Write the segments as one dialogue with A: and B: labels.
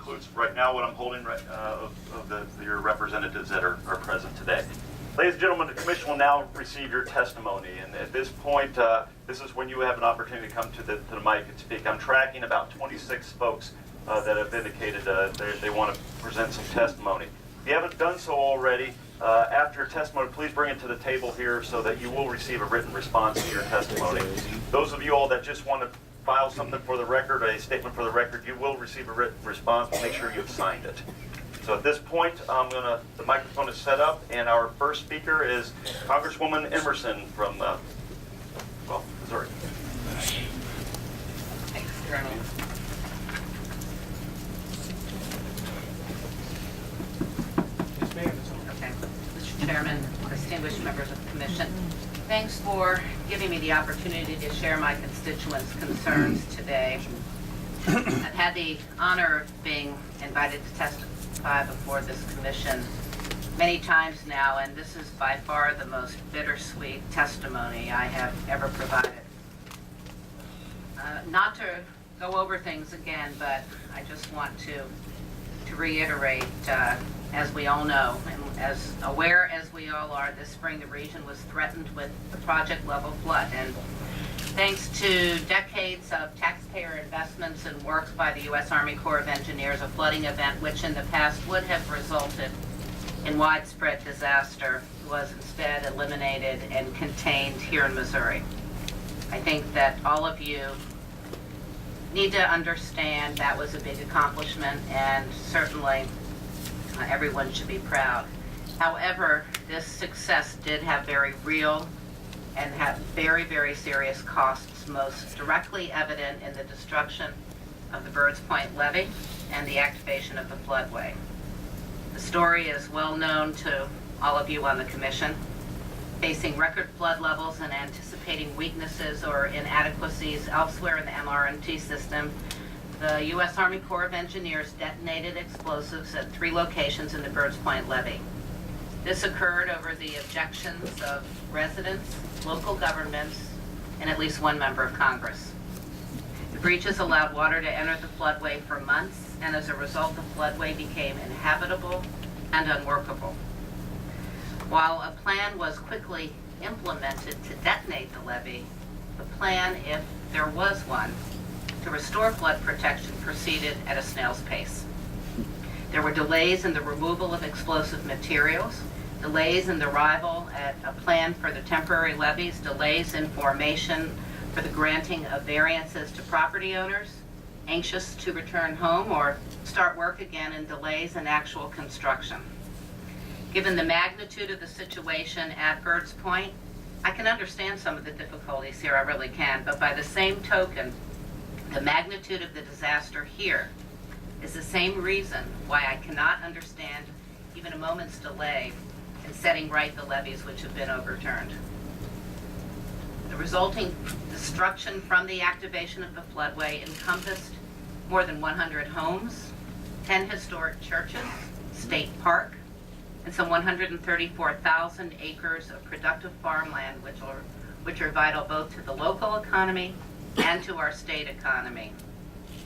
A: includes right now what I'm holding of your representatives that are present today. Ladies and gentlemen, the commission will now receive your testimony, and at this point, this is when you have an opportunity to come to the mic and speak. I'm tracking about 26 folks that have indicated they want to present some testimony. If you haven't done so already, after your testimony, please bring it to the table here so that you will receive a written response to your testimony. Those of you all that just want to file something for the record, a statement for the record, you will receive a written response, but make sure you've signed it. So at this point, the microphone is set up, and our first speaker is Congresswoman Emerson from, Missouri.
B: Thanks, Colonel. Okay. Mr. Chairman, distinguished members of the Commission, thanks for giving me the opportunity to share my constituents' concerns today. I've had the honor of being invited to testify before this commission many times now, and this is by far the most bittersweet testimony I have ever provided. Not to go over things again, but I just want to reiterate, as we all know, and as aware as we all are, this spring the region was threatened with a project-level flood, and thanks to decades of taxpayer investments and work by the U.S. Army Corps of Engineers, a flooding event which in the past would have resulted in widespread disaster was instead eliminated and contained here in Missouri. I think that all of you need to understand that was a big accomplishment, and certainly everyone should be proud. However, this success did have very real and have very, very serious costs, most directly evident in the destruction of the Birds Point levee and the activation of the floodway. The story is well known to all of you on the Commission. Facing record flood levels and anticipating weaknesses or inadequacies elsewhere in the MRMT system, the U.S. Army Corps of Engineers detonated explosives at 3 locations in the Birds Point levee. This occurred over the objections of residents, local governments, and at least one member of Congress. The breaches allowed water to enter the floodway for months, and as a result, the floodway became inhabitable and unworkable. While a plan was quickly implemented to detonate the levee, the plan, if there was one, to restore flood protection proceeded at a snail's pace. There were delays in the removal of explosive materials, delays in the arrival at a plan for the temporary levees, delays in formation for the granting of variances to property owners anxious to return home or start work again, and delays in actual construction. Given the magnitude of the situation at Birds Point, I can understand some of the difficulties here, I really can, but by the same token, the magnitude of the disaster here is the same reason why I cannot understand even a moment's delay in setting right the levees which have been overturned. The resulting destruction from the activation of the floodway encompassed more than 100 homes, 10 historic churches, state park, and some 134,000 acres of productive farmland, which are vital both to the local economy and to our state economy.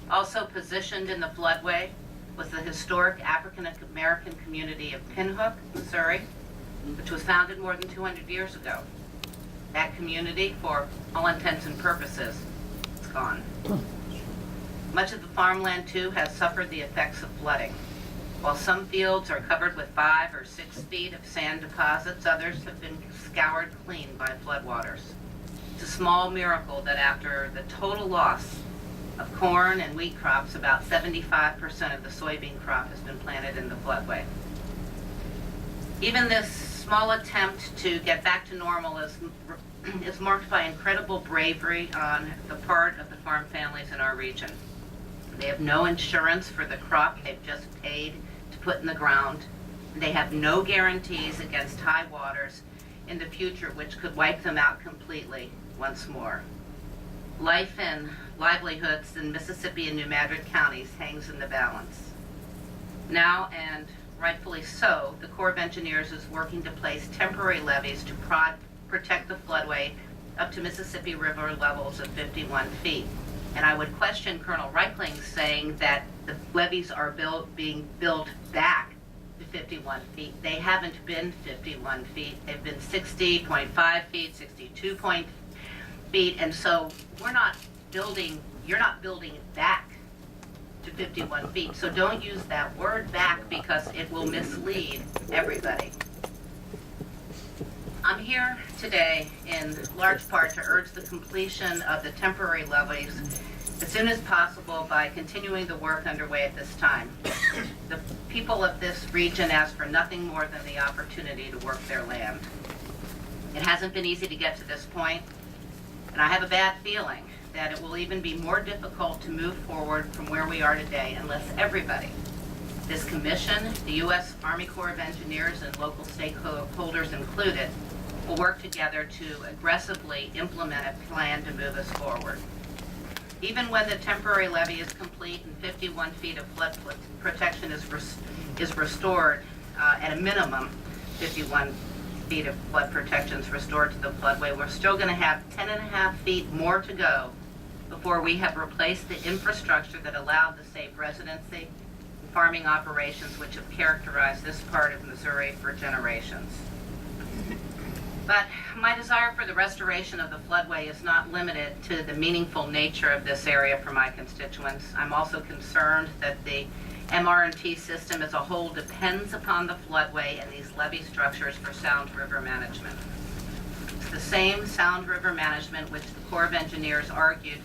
B: Also positioned in the floodway was the historic African-American community of Pinhook, Missouri, which was founded more than 200 years ago. That community, for all intents and purposes, is gone. Much of the farmland, too, has suffered the effects of flooding. While some fields are covered with 5 or 6 feet of sand deposits, others have been scoured clean by floodwaters. It's a small miracle that after the total loss of corn and wheat crops, about 75% of the soybean crop has been planted in the floodway. Even this small attempt to get back to normal is marked by incredible bravery on the part of the farm families in our region. They have no insurance for the crop they've just paid to put in the ground. They have no guarantees against high waters in the future, which could wipe them out completely once more. Life and livelihoods in Mississippi and New Madrid counties hangs in the balance. Now, and rightfully so, the Corps of Engineers is working to place temporary levees to protect the floodway up to Mississippi River levels of 51 feet. And I would question Colonel Reichling saying that the levees are being built back to 51 feet. They haven't been 51 feet. They've been 60.5 feet, 62 feet, and so you're not building back to 51 feet. So don't use that word back because it will mislead everybody. I'm here today in large part to urge the completion of the temporary levees as soon as possible by continuing the work underway at this time. The people of this region ask for nothing more than the opportunity to work their land. It hasn't been easy to get to this point, and I have a bad feeling that it will even be more difficult to move forward from where we are today unless everybody, this commission, the U.S. Army Corps of Engineers, and local stakeholders included, will work together to aggressively implement a plan to move us forward. Even when the temporary levee is complete and 51 feet of flood protection is restored, at a minimum, 51 feet of flood protection is restored to the floodway, we're still going to have 10.5 feet more to go before we have replaced the infrastructure that allowed the safe residency and farming operations which have characterized this part of Missouri for generations. But my desire for the restoration of the floodway is not limited to the meaningful nature of this area for my constituents. I'm also concerned that the MR&T system as a whole depends upon the floodway and these levee structures for sound river management. It's the same sound river management which the Corps of Engineers argued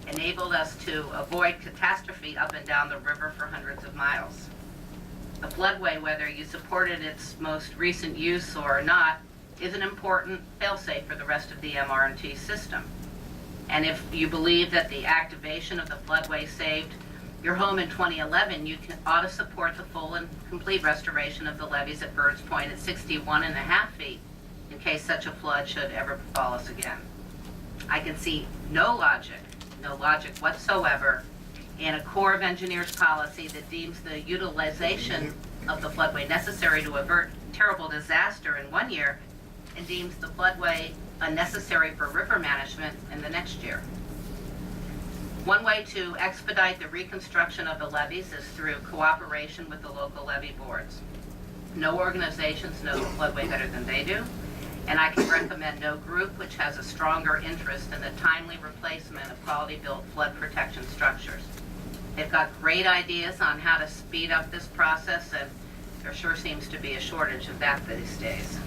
B: enabled us to avoid catastrophe up and down the river for hundreds of miles. The floodway, whether you supported its most recent use or not, is an important failsafe for the rest of the MR&T system. And if you believe that the activation of the floodway saved your home in 2011, you ought to support the full and complete restoration of the levees at Birds Point at 61.5 feet in case such a flood should ever befall us again. I can see no logic whatsoever in a Corps of Engineers policy that deems the utilization of the floodway necessary to avert terrible disaster in one year and deems the floodway unnecessary for river management in the next year. One way to expedite the reconstruction of the levees is through cooperation with the local levee boards. No organizations know the floodway better than they do, and I can recommend no group which has a stronger interest in the timely replacement of quality-built flood protection structures. They've got great ideas on how to speed up this process, and there sure seems to be a shortage of that these days.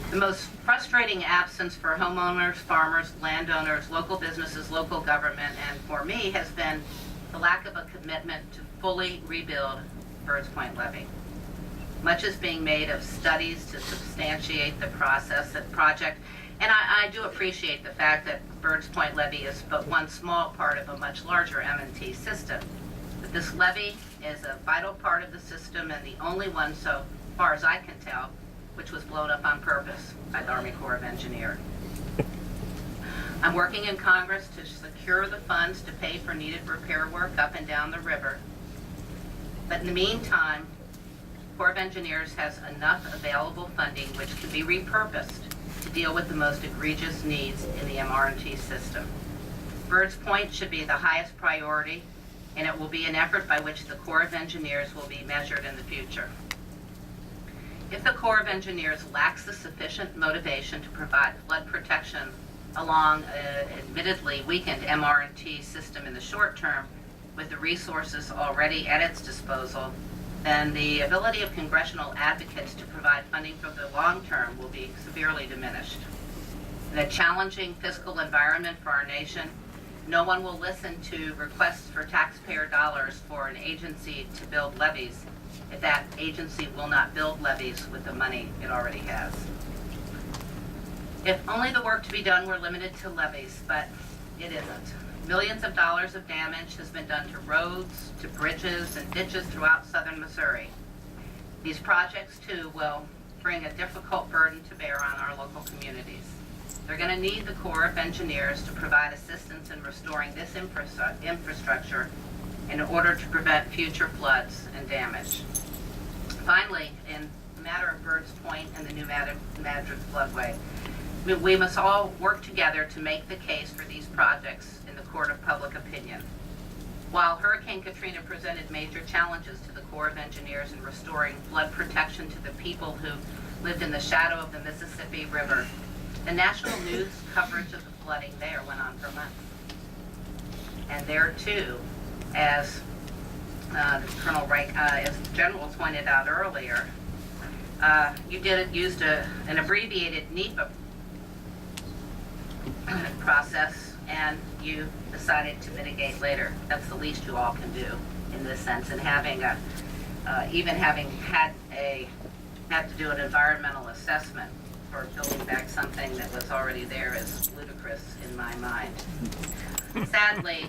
B: The most frustrating absence for homeowners, farmers, landowners, local businesses, local government, and for me has been the lack of a commitment to fully rebuild Birds Point levee. Much is being made of studies to substantiate the project, and I do appreciate the fact that Birds Point levee is but one small part of a much larger M&T system. But this levee is a vital part of the system and the only one, so far as I can tell, which was blown up on purpose by the Army Corps of Engineers. I'm working in Congress to secure the funds to pay for needed repair work up and down the river. But in the meantime, Corps of Engineers has enough available funding which can be repurposed to deal with the most egregious needs in the MR&T system. Birds Point should be the highest priority, and it will be an effort by which the Corps of Engineers will be measured in the future. If the Corps of Engineers lacks the sufficient motivation to provide flood protection along an admittedly weakened MR&T system in the short term with the resources already at its disposal, then the ability of congressional advocates to provide funding for the long term will be severely diminished. In a challenging fiscal environment for our nation, no one will listen to requests for taxpayer dollars for an agency to build levees if that agency will not build levees with the money it already has. If only the work to be done were limited to levees, but it isn't. Millions of dollars of damage has been done to roads, to bridges, and ditches throughout southern Missouri. These projects, too, will bring a difficult burden to bear on our local communities. They're going to need the Corps of Engineers to provide assistance in restoring this infrastructure in order to prevent future floods and damage. Finally, in the matter of Birds Point and the new Madrid floodway, we must all work together to make the case for these projects in the court of public opinion. While Hurricane Katrina presented major challenges to the Corps of Engineers in restoring flood protection to the people who lived in the shadow of the Mississippi River, the national news coverage of the flooding there went on for months. And there too, as Colonel Reich, as the General pointed out earlier, you used an abbreviated NEPA process, and you decided to mitigate later. That's the least you all can do in this sense. And even having had to do an environmental assessment for building back something that was already there is ludicrous in my mind. Sadly,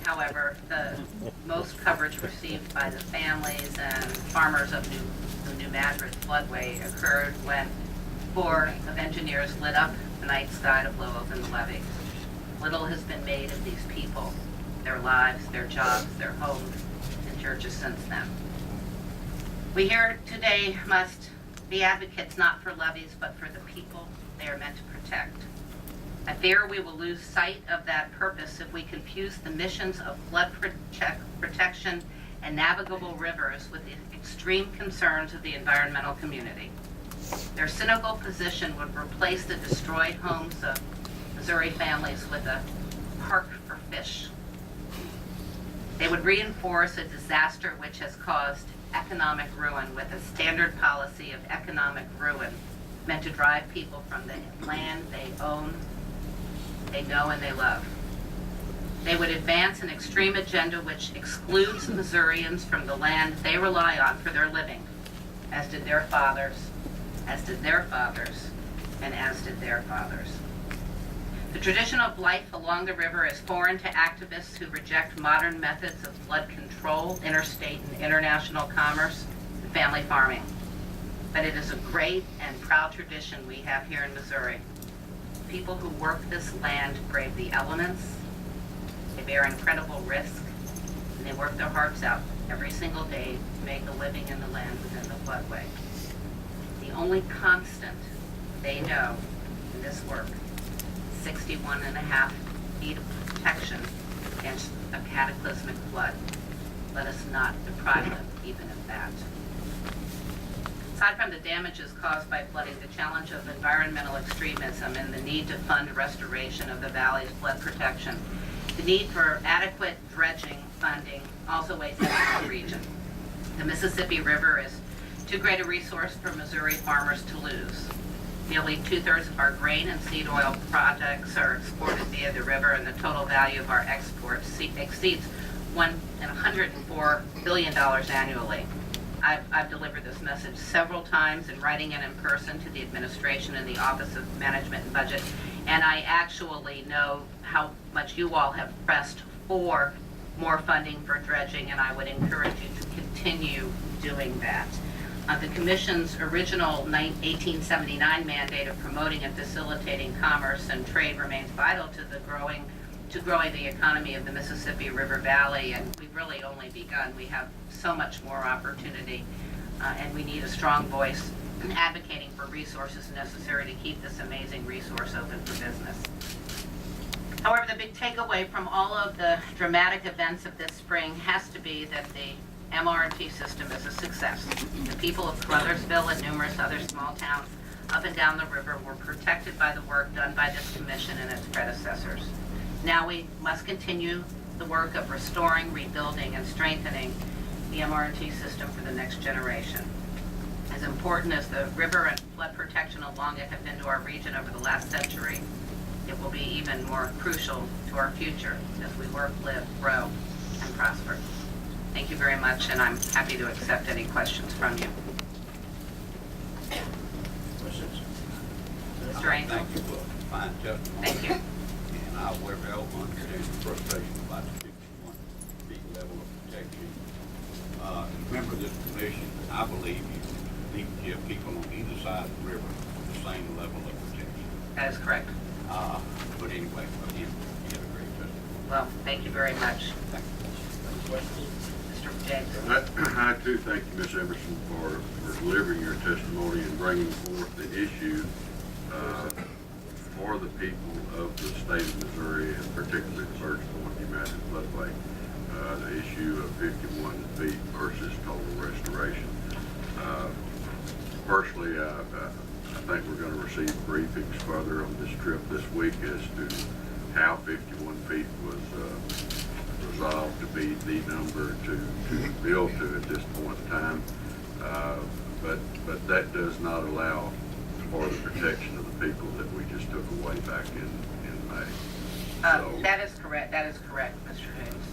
B: however, the most coverage received by the families and farmers of the New Madrid floodway occurred when Corps of Engineers lit up the night sky to blow open the levee. Little has been made of these people, their lives, their jobs, their homes, and churches since then. We here today must be advocates not for levees, but for the people they are meant to protect. I fear we will lose sight of that purpose if we confuse the missions of flood protection and navigable rivers with the extreme concerns of the environmental community. Their cynical position would replace the destroyed homes of Missouri families with a park for fish. They would reinforce a disaster which has caused economic ruin with a standard policy of economic ruin meant to drive people from the land they own, they know, and they love. They would advance an extreme agenda which excludes Missourians from the land they rely on for their living, as did their fathers, as did their fathers, and as did their fathers. The tradition of life along the river is foreign to activists who reject modern methods of flood control, interstate and international commerce, and family farming. But it is a great and proud tradition we have here in Missouri. People who work this land brave the elements, they bear incredible risk, and they work their hearts out every single day to make a living in the land within the floodway. The only constant they know in this work, 61.5 feet of protection against a cataclysmic flood. Let us not deprive them even of that. Aside from the damages caused by flooding, the challenge of environmental extremism and the need to fund restoration of the valley's flood protection, the need for adequate dredging funding also weighs heavily on the region. The Mississippi River is too great a resource for Missouri farmers to lose. Nearly 2/3 of our grain and seed oil products are exported via the river, and the total value of our exports exceeds $104 billion annually. I've delivered this message several times in writing and in person to the administration and the Office of Management and Budget, and I actually know how much you all have pressed for more funding for dredging, and I would encourage you to continue doing that. The Commission's original 1879 mandate of promoting and facilitating commerce and trade remains vital to growing the economy of the Mississippi River Valley, and we've really only begun. We have so much more opportunity, and we need a strong voice advocating for resources necessary to keep this amazing resource open for business. However, the big takeaway from all of the dramatic events of this spring has to be that the MRT system is a success. The people of Caruthersville and numerous other small towns up and down the river were protected by the work done by this commission and its predecessors. Now we must continue the work of restoring, rebuilding, and strengthening the MRT system for the next generation. As important as the river and flood protection along it have been to our region over the last century, it will be even more crucial to our future as we work, live, grow, and prosper. Thank you very much, and I'm happy to accept any questions from you.
C: Questions?
B: Mr. Angel?
C: Thank you for fine testimony.
B: Thank you.
C: And I will help understand the frustration about the 61 feet level of protection. As a member of this commission, I believe you need to give people on either side of the river the same level of protection.
B: That is correct.
C: But anyway, again, you have a great testimony.
B: Well, thank you very much.
C: Thank you. Any questions?
B: Mr. James?
D: I too thank you, Ms. Emerson, for delivering your testimony and bringing forth the issue. for the people of the state of Missouri, and particularly the Surge Point Humanity floodway, the issue of 51 feet versus total restoration. Personally, I think we're going to receive briefings further on this trip this week as to how 51 feet was resolved to be the number to build to at this point in time. But that does not allow for the protection of the people that we just took away back in May. So,
B: That is correct. That is correct, Mr. Hooms.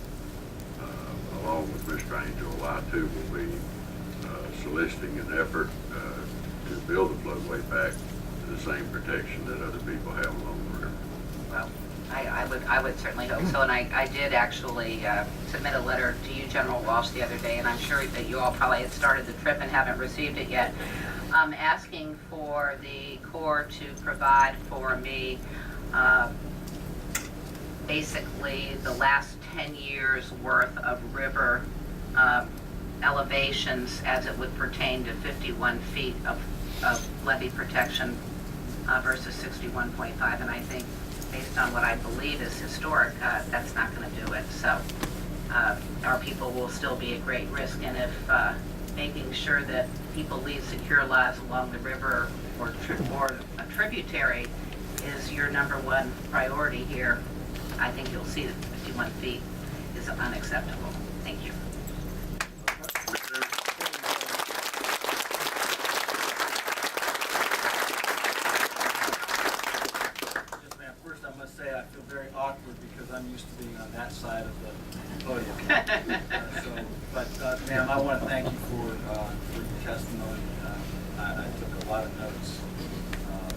D: along with Mr. Angel, I too will be soliciting an effort to build the floodway back to the same protection that other people have along the river.
B: Well, I would certainly hope so, and I did actually submit a letter to you, General Walsh, the other day, and I'm sure that you all probably had started the trip and haven't received it yet, asking for the Corps to provide for me basically the last 10 years worth of river elevations as it would pertain to 51 feet of levee protection versus 61.5, and I think based on what I believe is historic, that's not going to do it. So our people will still be at great risk, and if making sure that people lead secure lives along the river or a tributary is your #1 priority here, I think you'll see that 51 feet is unacceptable. Thank you.
E: First, I must say I feel very awkward because I'm used to being on that side of the podium. But ma'am, I want to thank you for your testimony. I took a lot of notes,